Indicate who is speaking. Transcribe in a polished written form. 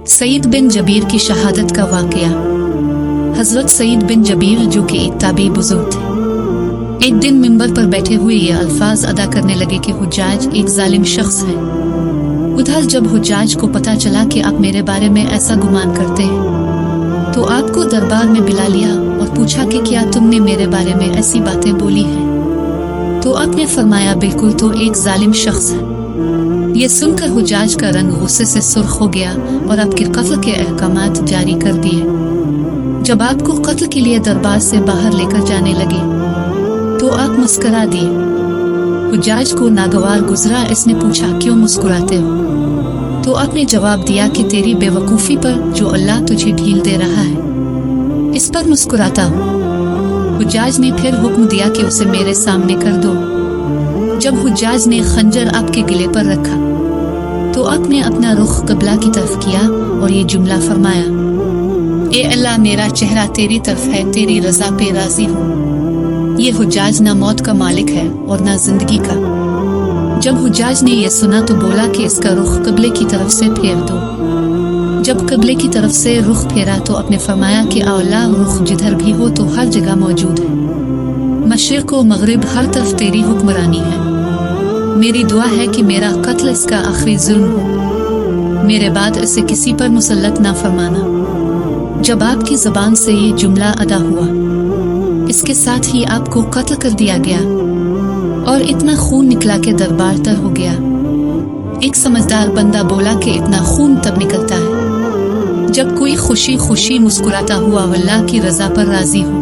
Speaker 1: सईद बिन जबीर की शहादत का वाकया। हजरत सईद बिन जबीर जो कि एक ताबी बुजुर्ग थे, एक दिन मिंबर पर बैठे हुए ये अल्फाज अदा करने लगे कि हुज्जाज एक जालिम शख्स है। उधर जब हुज्जाज को पता चला कि आप मेरे बारे में ऐसा गुमान करते हैं, तो आपको दरबार में बुला लिया और पूछा कि क्या तुमने मेरे बारे में ऐसी बातें बोली हैं? तो आपने फरमाया बिल्कुल, तो एक जालिम शख्स है। ये सुनकर हुज्जाज का रंग गुस्से से सुर्ख हो गया और आपके कत्ल के अहकामात जारी कर दिए। जब आपको कत्ल के लिए दरबार से बाहर लेकर जाने लगे तो आप मुस्कुरा दिए। हुज्जाज को नागवार गुजरा। इसने पूछा, क्यों मुस्कुराते हो? तो आपने जवाब दिया कि तेरी बेवकूफ़ी पर जो अल्लाह तुझे ढील दे रहा है, इस पर मुस्कुराता हूँ। हुज्जाज ने फिर हुक्म दिया कि उसे मेरे सामने कर दो। जब हुज्जाज ने खंजर आपके गले पर रखा तो आपने अपना रुख क़िबला की तरफ किया और ये जुमला फरमाया, ए अल्लाह, मेरा चेहरा तेरी तरफ है, तेरी रज़ा पे राज़ी हूँ। ये हुज्जाज ना मौत का मालिक है और ना जिंदगी का। जब हुज्जाज ने यह सुना तो बोला कि इसका रुख क़िबले की तरफ से फेर दो। जब क़िबले की तरफ से रुख फेरा तो आपने फरमाया कि अल्लाह, रुख जिधर भी हो तो हर जगह मौजूद है। मशरिक़ व मग़रिब हर तरफ तेरी हुक्मरानी है। मेरी दुआ है कि मेरा कत्ल इसका आखिरी जुल्म हो, मेरे बाद इसे किसी पर मुसल्लत ना फरमाना। जब आपकी ज़बान से ये जुमला अदा हुआ, इसके साथ ही आपको कत्ल कर दिया गया और इतना खून निकला कि दरबार तर हो गया। एक समझदार बंदा बोला कि इतना खून तब निकलता है जब कोई खुशी खुशी मुस्कुराता हुआ अल्लाह की रज़ा पर राज़ी हो।